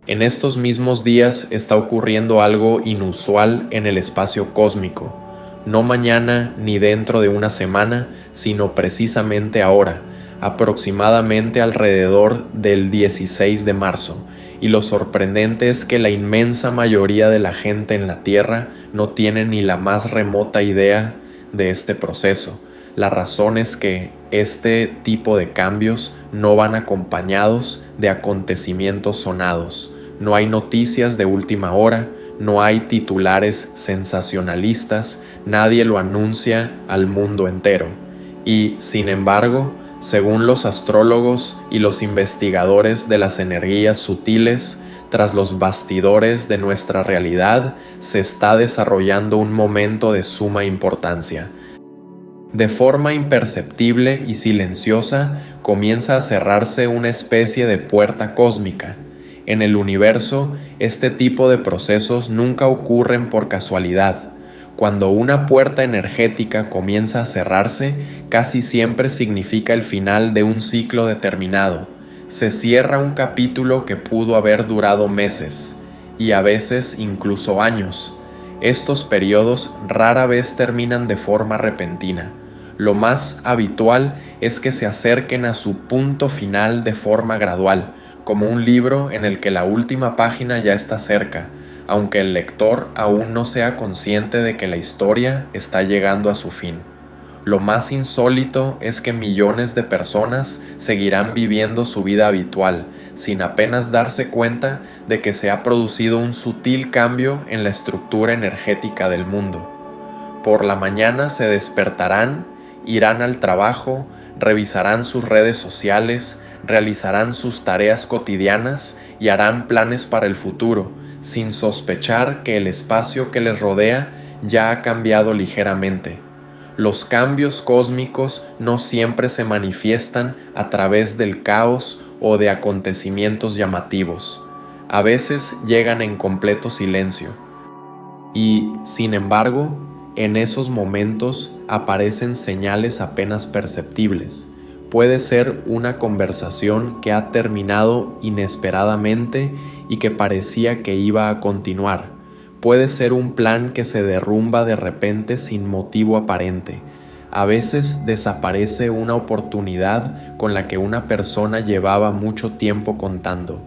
En estos mismos días está ocurriendo algo inusual en el espacio cósmico, no mañana ni dentro de una semana, sino precisamente ahora, aproximadamente alrededor del 16 de marzo, y lo sorprendente es que la inmensa mayoría de la gente en la Tierra no tiene ni la más remota idea de este proceso. La razón es que este tipo de cambios no van acompañados de acontecimientos sonados. No hay noticias de última hora, no hay titulares sensacionalistas, nadie lo anuncia al mundo entero. Y, sin embargo, según los astrólogos y los investigadores de las energías sutiles, tras los bastidores de nuestra realidad se está desarrollando un momento de suma importancia. De forma imperceptible y silenciosa comienza a cerrarse una especie de puerta cósmica. En el universo, este tipo de procesos nunca ocurren por casualidad. Cuando una puerta energética comienza a cerrarse, casi siempre significa el final de un ciclo determinado. Se cierra un capítulo que pudo haber durado meses, y a veces incluso años. Estos periodos rara vez terminan de forma repentina. Lo más habitual es que se acerquen a su punto final de forma gradual, como un libro en el que la última página ya está cerca, aunque el lector aún no sea consciente de que la historia está llegando a su fin. Lo más insólito es que millones de personas seguirán viviendo su vida habitual, sin apenas darse cuenta de que se ha producido un sutil cambio en la estructura energética del mundo. Por la mañana se despertarán, irán al trabajo, revisarán sus redes sociales, realizarán sus tareas cotidianas y harán planes para el futuro, sin sospechar que el espacio que les rodea ya ha cambiado ligeramente. Los cambios cósmicos no siempre se manifiestan a través del caos o de acontecimientos llamativos. A veces llegan en completo silencio. Y, sin embargo, en esos momentos aparecen señales apenas perceptibles. Puede ser una conversación que ha terminado inesperadamente y que parecía que iba a continuar. Puede ser un plan que se derrumba de repente sin motivo aparente. A veces desaparece una oportunidad con la que una persona llevaba mucho tiempo contando.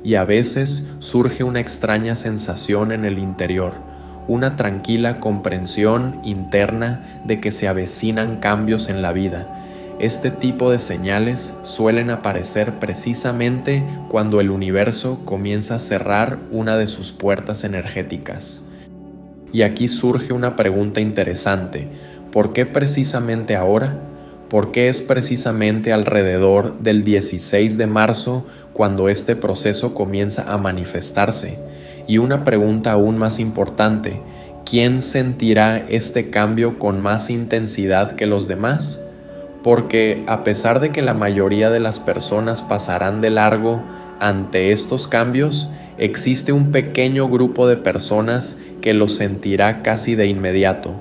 Y a veces surge una extraña sensación en el interior, una tranquila comprensión interna de que se avecinan cambios en la vida. Este tipo de señales suelen aparecer precisamente cuando el universo comienza a cerrar una de sus puertas energéticas. Y aquí surge una pregunta interesante: ¿por qué precisamente ahora? ¿Por qué es precisamente alrededor del 16 de marzo cuando este proceso comienza a manifestarse? Y una pregunta aún más importante: ¿quién sentirá este cambio con más intensidad que los demás? Porque a pesar de que la mayoría de las personas pasarán de largo ante estos cambios, existe un pequeño grupo de personas que los sentirá casi de inmediato.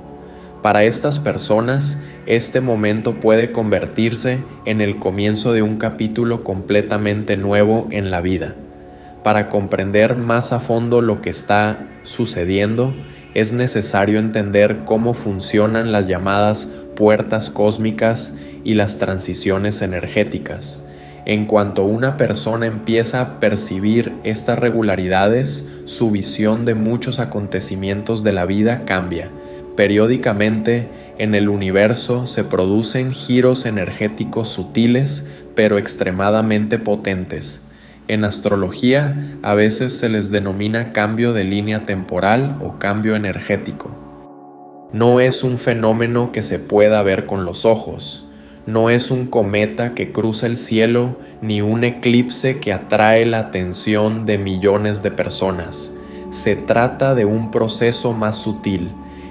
Para estas personas, este momento puede convertirse en el comienzo de un capítulo completamente nuevo en la vida. Para comprender más a fondo lo que está sucediendo, es necesario entender cómo funcionan las llamadas puertas cósmicas y las transiciones energéticas. En cuanto una persona empieza a percibir estas regularidades, su visión de muchos acontecimientos de la vida cambia. Periódicamente, en el universo se producen giros energéticos sutiles, pero extremadamente potentes. En astrología, a veces se les denomina cambio de línea temporal o cambio energético. No es un fenómeno que se pueda ver con los ojos. No es un cometa que cruza el cielo ni un eclipse que atrae la atención de millones de personas. Se trata de un proceso más sutil,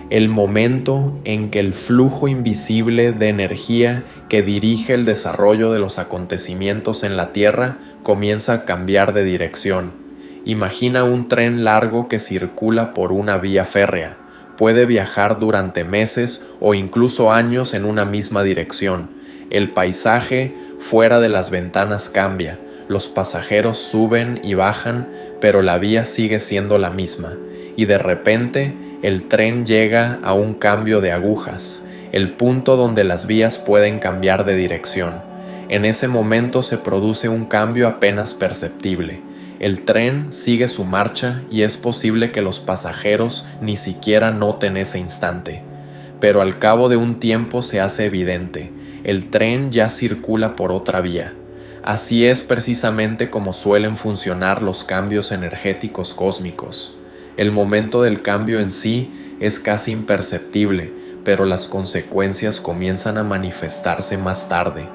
el momento en que el flujo invisible de energía que dirige el desarrollo de los acontecimientos en la Tierra comienza a cambiar de dirección. Imagina un tren largo que circula por una vía férrea. Puede viajar durante meses o incluso años en una misma dirección. El paisaje fuera de las ventanas cambia. Los pasajeros suben y bajan, pero la vía sigue siendo la misma, y de repente el tren llega a un cambio de agujas, el punto donde las vías pueden cambiar de dirección. En ese momento se produce un cambio apenas perceptible. El tren sigue su marcha y es posible que los pasajeros ni siquiera noten ese instante. Pero al cabo de un tiempo se hace evidente, el tren ya circula por otra vía. Así es precisamente como suelen funcionar los cambios energéticos cósmicos. El momento del cambio en sí es casi imperceptible, pero las consecuencias comienzan a manifestarse más tarde.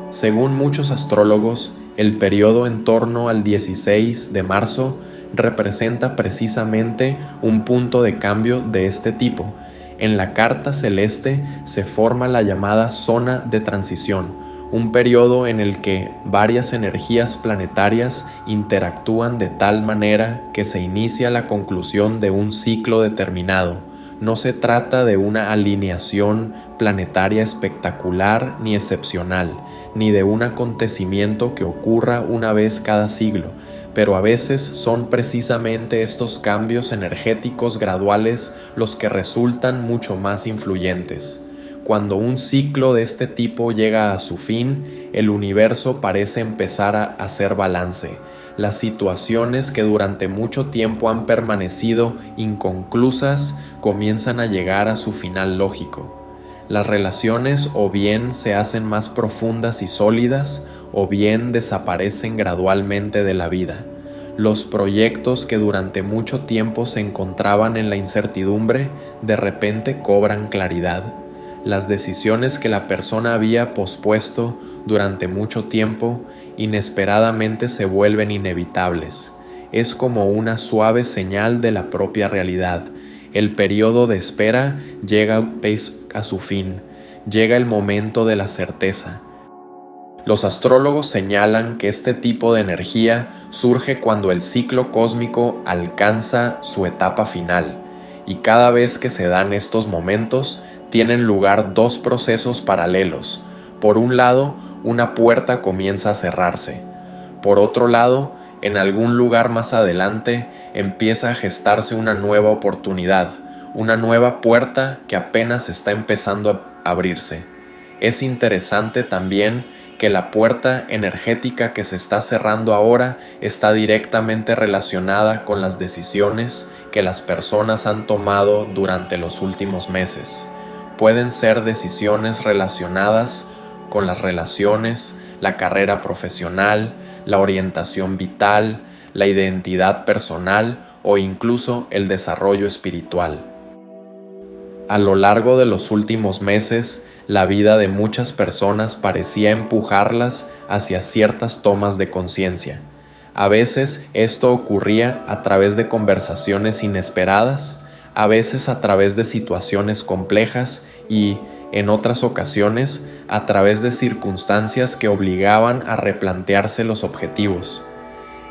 Según muchos astrólogos, el periodo en torno al 16 de marzo representa precisamente un punto de cambio de este tipo. En la carta celeste se forma la llamada zona de transición, un periodo en el que varias energías planetarias interactúan de tal manera que se inicia la conclusión de un ciclo determinado. No se trata de una alineación planetaria espectacular ni excepcional, ni de un acontecimiento que ocurra una vez cada siglo, pero a veces son precisamente estos cambios energéticos graduales los que resultan mucho más influyentes. Cuando un ciclo de este tipo llega a su fin, el universo parece empezar a hacer balance. Las situaciones que durante mucho tiempo han permanecido inconclusas comienzan a llegar a su final lógico. Las relaciones o bien se hacen más profundas y sólidas, o bien desaparecen gradualmente de la vida. Los proyectos que durante mucho tiempo se encontraban en la incertidumbre, de repente cobran claridad. Las decisiones que la persona había pospuesto durante mucho tiempo inesperadamente se vuelven inevitables. Es como una suave señal de la propia realidad. El periodo de espera llega a su fin. Llega el momento de la certeza. Los astrólogos señalan que este tipo de energía surge cuando el ciclo cósmico alcanza su etapa final, y cada vez que se dan estos momentos, tienen lugar dos procesos paralelos. Por un lado, una puerta comienza a cerrarse. Por otro lado, en algún lugar más adelante, empieza a gestarse una nueva oportunidad, una nueva puerta que apenas está empezando a abrirse. Es interesante también que la puerta energética que se está cerrando ahora está directamente relacionada con las decisiones que las personas han tomado durante los últimos meses. Pueden ser decisiones relacionadas con las relaciones, la carrera profesional, la orientación vital, la identidad personal o incluso el desarrollo espiritual. A lo largo de los últimos meses, la vida de muchas personas parecía empujarlas hacia ciertas tomas de conciencia. A veces esto ocurría a través de conversaciones inesperadas, a veces a través de situaciones complejas y, en otras ocasiones, a través de circunstancias que obligaban a replantearse los objetivos.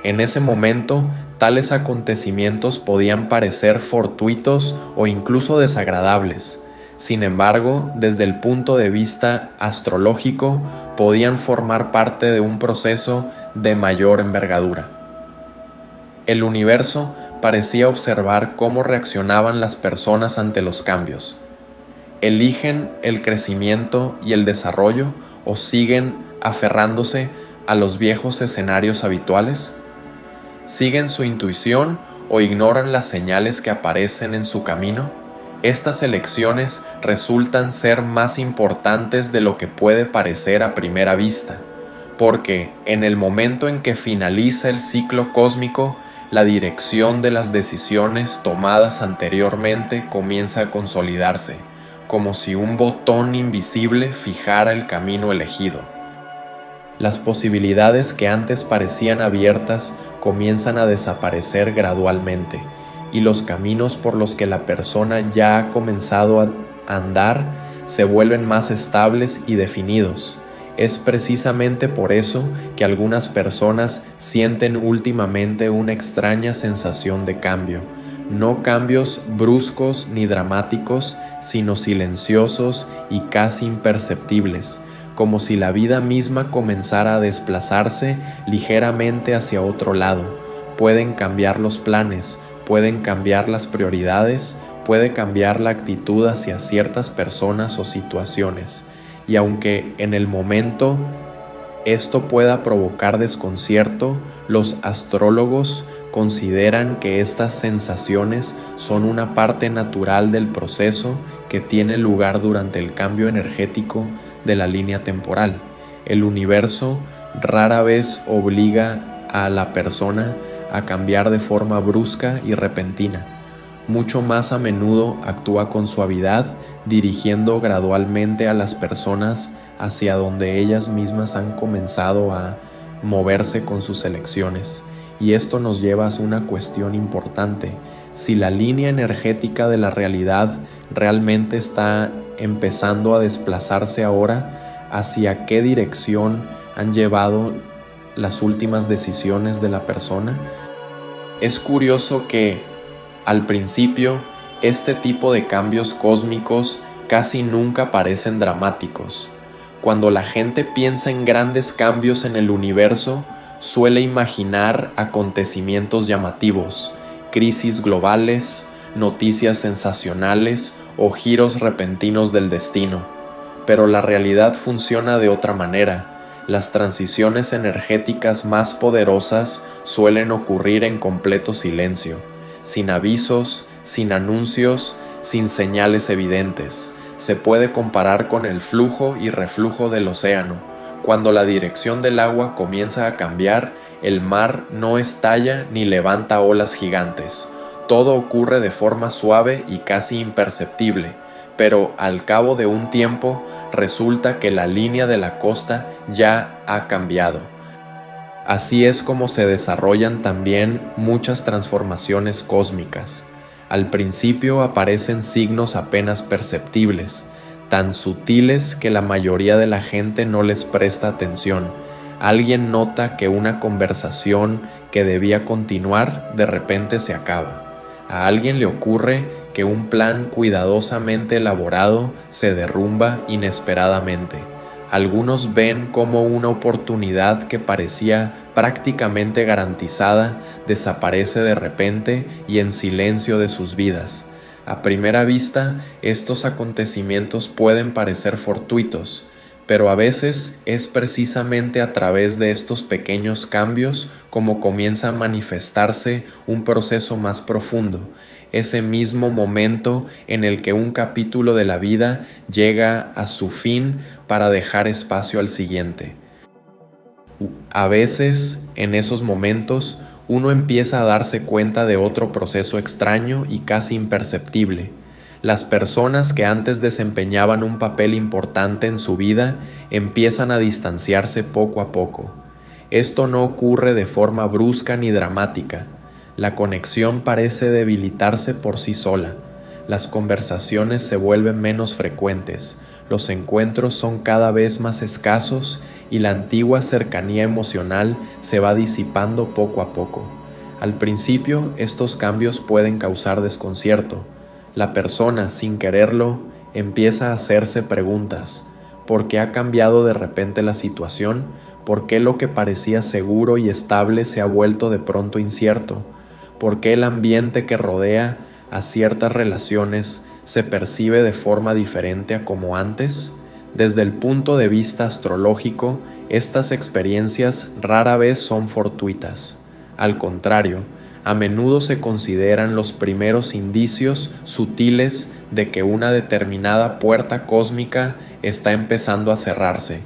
En ese momento, tales acontecimientos podían parecer fortuitos o incluso desagradables. Sin embargo, desde el punto de vista astrológico, podían formar parte de un proceso de mayor envergadura. El universo parecía observar cómo reaccionaban las personas ante los cambios. ¿Eligen el crecimiento y el desarrollo o siguen aferrándose a los viejos escenarios habituales? ¿Siguen su intuición o ignoran las señales que aparecen en su camino? Estas elecciones resultan ser más importantes de lo que puede parecer a primera vista, porque en el momento en que finaliza el ciclo cósmico, la dirección de las decisiones tomadas anteriormente comienza a consolidarse, como si un botón invisible fijara el camino elegido. Las posibilidades que antes parecían abiertas comienzan a desaparecer gradualmente, y los caminos por los que la persona ya ha comenzado a andar se vuelven más estables y definidos. Es precisamente por eso que algunas personas sienten últimamente una extraña sensación de cambio. No cambios bruscos ni dramáticos, sino silenciosos y casi imperceptibles, como si la vida misma comenzara a desplazarse ligeramente hacia otro lado. Pueden cambiar los planes, pueden cambiar las prioridades, puede cambiar la actitud hacia ciertas personas o situaciones. Y aunque en el momento esto pueda provocar desconcierto, los astrólogos consideran que estas sensaciones son una parte natural del proceso que tiene lugar durante el cambio energético de la línea temporal. El universo rara vez obliga a la persona a cambiar de forma brusca y repentina. Mucho más a menudo actúa con suavidad, dirigiendo gradualmente a las personas hacia donde ellas mismas han comenzado a moverse con sus elecciones. Y esto nos lleva a una cuestión importante: si la línea energética de la realidad realmente está empezando a desplazarse ahora, ¿hacia qué dirección han llevado las últimas decisiones de la persona? Es curioso que, al principio, este tipo de cambios cósmicos casi nunca parecen dramáticos. Cuando la gente piensa en grandes cambios en el universo, suele imaginar acontecimientos llamativos, crisis globales, noticias sensacionales o giros repentinos del destino. Pero la realidad funciona de otra manera. Las transiciones energéticas más poderosas suelen ocurrir en completo silencio, sin avisos, sin anuncios, sin señales evidentes. Se puede comparar con el flujo y reflujo del océano. Cuando la dirección del agua comienza a cambiar, el mar no estalla ni levanta olas gigantes. Todo ocurre de forma suave y casi imperceptible, pero al cabo de un tiempo resulta que la línea de la costa ya ha cambiado. Así es como se desarrollan también muchas transformaciones cósmicas. Al principio aparecen signos apenas perceptibles, tan sutiles que la mayoría de la gente no les presta atención. Alguien nota que una conversación que debía continuar de repente se acaba. A alguien le ocurre que un plan cuidadosamente elaborado se derrumba inesperadamente. Algunos ven cómo una oportunidad que parecía prácticamente garantizada desaparece de repente y en silencio de sus vidas. A primera vista, estos acontecimientos pueden parecer fortuitos, pero a veces es precisamente a través de estos pequeños cambios como comienza a manifestarse un proceso más profundo, ese mismo momento en el que un capítulo de la vida llega a su fin para dejar espacio al siguiente. A veces, en esos momentos, uno empieza a darse cuenta de otro proceso extraño y casi imperceptible. Las personas que antes desempeñaban un papel importante en su vida empiezan a distanciarse poco a poco. Esto no ocurre de forma brusca ni dramática. La conexión parece debilitarse por sí sola. Las conversaciones se vuelven menos frecuentes, los encuentros son cada vez más escasos y la antigua cercanía emocional se va disipando poco a poco. Al principio, estos cambios pueden causar desconcierto. La persona, sin quererlo, empieza a hacerse preguntas. ¿Por qué ha cambiado de repente la situación? ¿Por qué lo que parecía seguro y estable se ha vuelto de pronto incierto? ¿Por qué el ambiente que rodea a ciertas relaciones se percibe de forma diferente a como antes? Desde el punto de vista astrológico, estas experiencias rara vez son fortuitas. Al contrario, a menudo se consideran los primeros indicios sutiles de que una determinada puerta cósmica está empezando a cerrarse.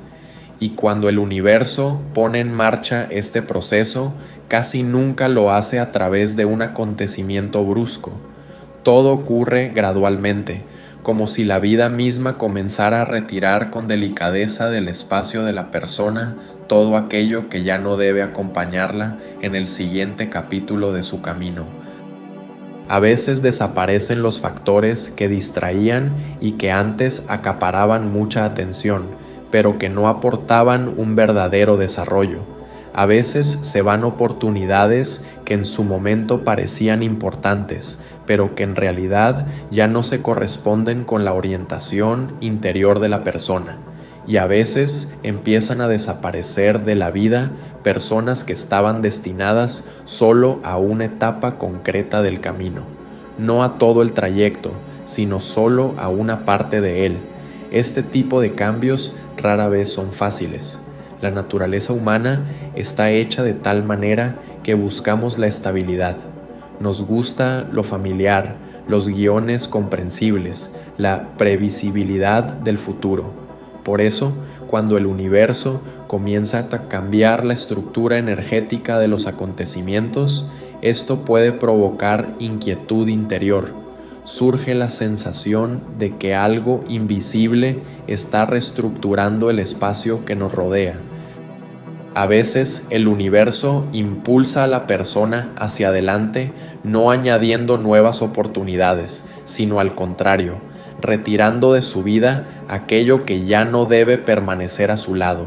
Y cuando el universo pone en marcha este proceso, casi nunca lo hace a través de un acontecimiento brusco. Todo ocurre gradualmente, como si la vida misma comenzara a retirar con delicadeza del espacio de la persona todo aquello que ya no debe acompañarla en el siguiente capítulo de su camino. A veces desaparecen los factores que distraían y que antes acaparaban mucha atención, pero que no aportaban un verdadero desarrollo. A veces se van oportunidades que en su momento parecían importantes, pero que en realidad ya no se corresponden con la orientación interior de la persona. y a veces empiezan a desaparecer de la vida personas que estaban destinadas solo a una etapa concreta del camino, no a todo el trayecto, sino solo a una parte de él. Este tipo de cambios rara vez son fáciles. La naturaleza humana está hecha de tal manera que buscamos la estabilidad. Nos gusta lo familiar, los guiones comprensibles, la previsibilidad del futuro. Por eso, cuando el universo comienza a cambiar la estructura energética de los acontecimientos, esto puede provocar inquietud interior. Surge la sensación de que algo invisible está reestructurando el espacio que nos rodea. A veces el universo impulsa a la persona hacia adelante, no añadiendo nuevas oportunidades, sino al contrario, retirando de su vida aquello que ya no debe permanecer a su lado.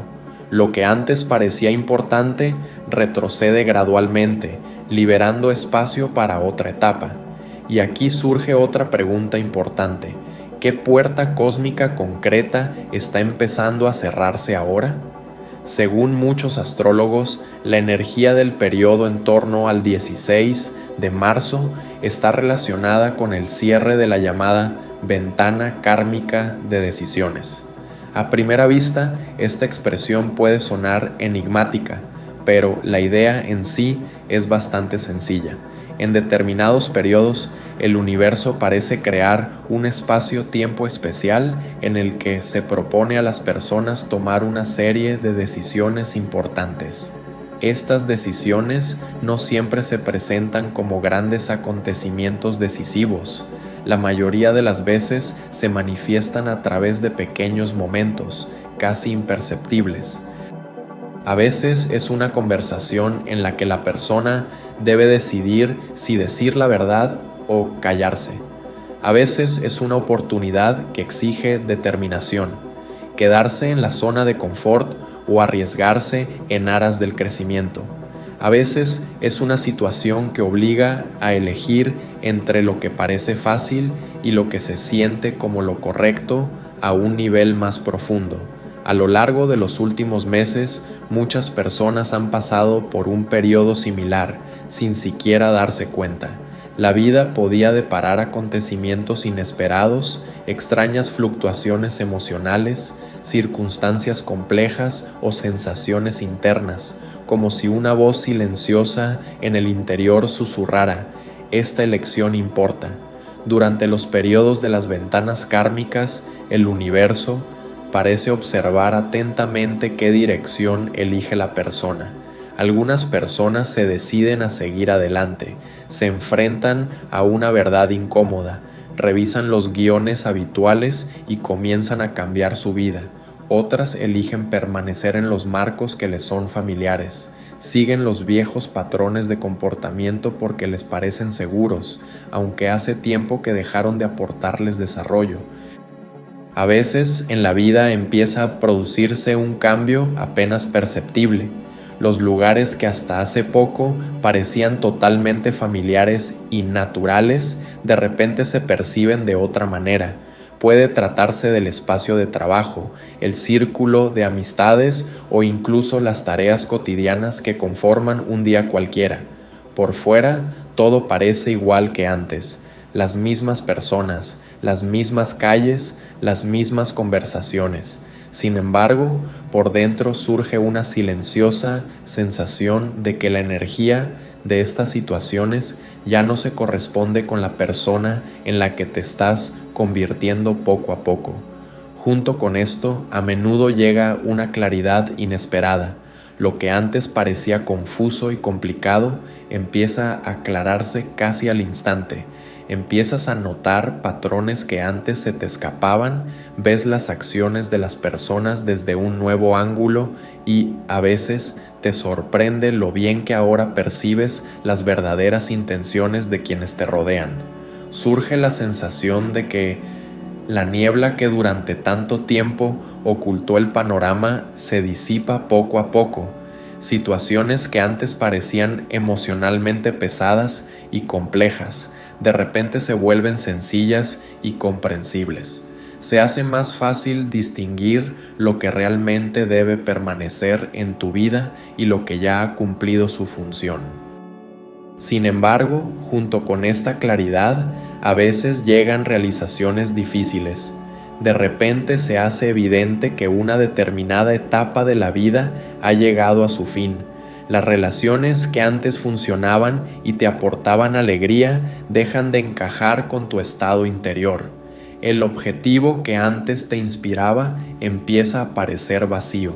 Lo que antes parecía importante retrocede gradualmente, liberando espacio para otra etapa. Y aquí surge otra pregunta importante: ¿qué puerta cósmica concreta está empezando a cerrarse ahora? Según muchos astrólogos, la energía del periodo en torno al 16 de marzo está relacionada con el cierre de la llamada ventana kármica de decisiones. A primera vista, esta expresión puede sonar enigmática, pero la idea en sí es bastante sencilla. En determinados periodos, el universo parece crear un espacio-tiempo especial en el que se propone a las personas tomar una serie de decisiones importantes. Estas decisiones no siempre se presentan como grandes acontecimientos decisivos. La mayoría de las veces se manifiestan a través de pequeños momentos, casi imperceptibles. A veces es una conversación en la que la persona debe decidir si decir la verdad o callarse. A veces es una oportunidad que exige determinación, quedarse en la zona de confort o arriesgarse en aras del crecimiento. A veces es una situación que obliga a elegir entre lo que parece fácil y lo que se siente como lo correcto a un nivel más profundo. A lo largo de los últimos meses, muchas personas han pasado por un periodo similar, sin siquiera darse cuenta. La vida podía deparar acontecimientos inesperados, extrañas fluctuaciones emocionales, circunstancias complejas o sensaciones internas, como si una voz silenciosa en el interior susurrara: «Esta elección importa». Durante los periodos de las ventanas kármicas, el universo parece observar atentamente qué dirección elige la persona. Algunas personas se deciden a seguir adelante, se enfrentan a una verdad incómoda, revisan los guiones habituales y comienzan a cambiar su vida. Otras eligen permanecer en los marcos que les son familiares. Siguen los viejos patrones de comportamiento porque les parecen seguros, aunque hace tiempo que dejaron de aportarles desarrollo. A veces en la vida empieza a producirse un cambio apenas perceptible. Los lugares que hasta hace poco parecían totalmente familiares y naturales, de repente se perciben de otra manera. Puede tratarse del espacio de trabajo, el círculo de amistades o incluso las tareas cotidianas que conforman un día cualquiera. Por fuera, todo parece igual que antes. Las mismas personas, las mismas calles, las mismas conversaciones. Sin embargo, por dentro surge una silenciosa sensación de que la energía de estas situaciones ya no se corresponde con la persona en la que te estás convirtiendo poco a poco. Junto con esto, a menudo llega una claridad inesperada. Lo que antes parecía confuso y complicado empieza a aclararse casi al instante. Empiezas a notar patrones que antes se te escapaban, ves las acciones de las personas desde un nuevo ángulo y, a veces, te sorprende lo bien que ahora percibes las verdaderas intenciones de quienes te rodean. Surge la sensación de que la niebla que durante tanto tiempo ocultó el panorama se disipa poco a poco. Situaciones que antes parecían emocionalmente pesadas y complejas, de repente se vuelven sencillas y comprensibles. se hace más fácil distinguir lo que realmente debe permanecer en tu vida y lo que ya ha cumplido su función. Sin embargo, junto con esta claridad, a veces llegan realizaciones difíciles. De repente se hace evidente que una determinada etapa de la vida ha llegado a su fin. Las relaciones que antes funcionaban y te aportaban alegría dejan de encajar con tu estado interior. El objetivo que antes te inspiraba empieza a parecer vacío.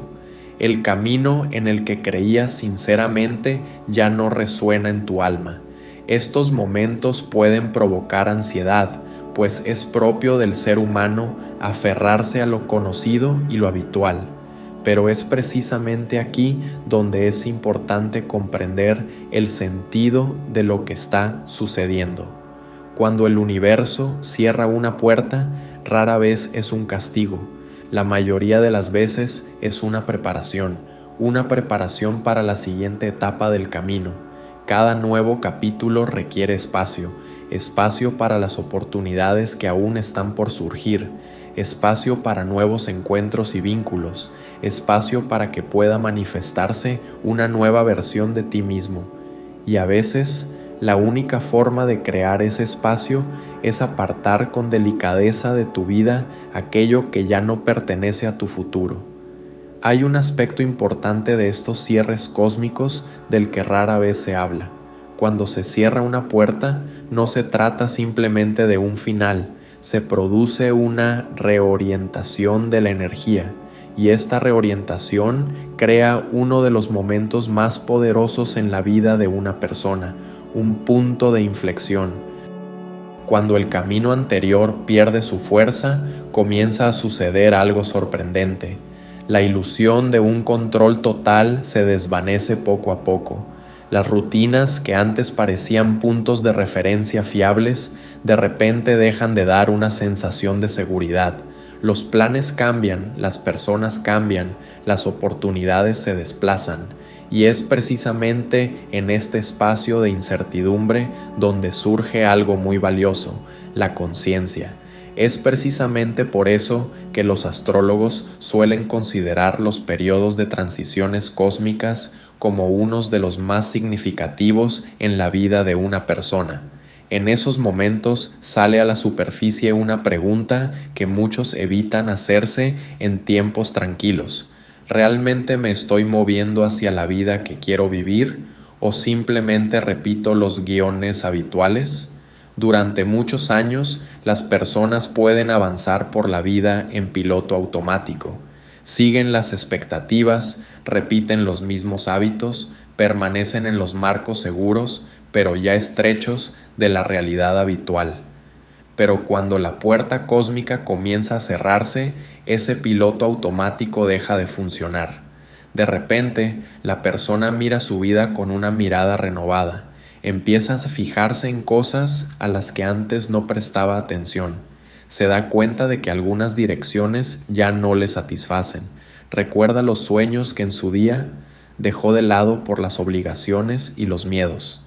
El camino en el que creías sinceramente ya no resuena en tu alma. Estos momentos pueden provocar ansiedad, pues es propio del ser humano aferrarse a lo conocido y lo habitual. Pero es precisamente aquí donde es importante comprender el sentido de lo que está sucediendo. Cuando el universo cierra una puerta, rara vez es un castigo. La mayoría de las veces es una preparación para la siguiente etapa del camino. Cada nuevo capítulo requiere espacio para las oportunidades que aún están por surgir, espacio para nuevos encuentros y vínculos, espacio para que pueda manifestarse una nueva versión de ti mismo. Y a veces, la única forma de crear ese espacio es apartar con delicadeza de tu vida aquello que ya no pertenece a tu futuro. Hay un aspecto importante de estos cierres cósmicos del que rara vez se habla. Cuando se cierra una puerta, no se trata simplemente de un final, se produce una reorientación de la energía, y esta reorientación crea uno de los momentos más poderosos en la vida de una persona, un punto de inflexión. Cuando el camino anterior pierde su fuerza, comienza a suceder algo sorprendente. La ilusión de un control total se desvanece poco a poco. Las rutinas que antes parecían puntos de referencia fiables, de repente dejan de dar una sensación de seguridad. Los planes cambian, las personas cambian, las oportunidades se desplazan. Y es precisamente en este espacio de incertidumbre donde surge algo muy valioso, la conciencia. Es precisamente por eso que los astrólogos suelen considerar los periodos de transiciones cósmicas como unos de los más significativos en la vida de una persona. En esos momentos sale a la superficie una pregunta que muchos evitan hacerse en tiempos tranquilos. ¿Realmente me estoy moviendo hacia la vida que quiero vivir o simplemente repito los guiones habituales? Durante muchos años, las personas pueden avanzar por la vida en piloto automático. Siguen las expectativas, repiten los mismos hábitos, permanecen en los marcos seguros, pero ya estrechos de la realidad habitual. Pero cuando la puerta cósmica comienza a cerrarse, ese piloto automático deja de funcionar. De repente, la persona mira su vida con una mirada renovada. Empieza a fijarse en cosas a las que antes no prestaba atención. Se da cuenta de que algunas direcciones ya no le satisfacen. Recuerda los sueños que en su día dejó de lado por las obligaciones y los miedos.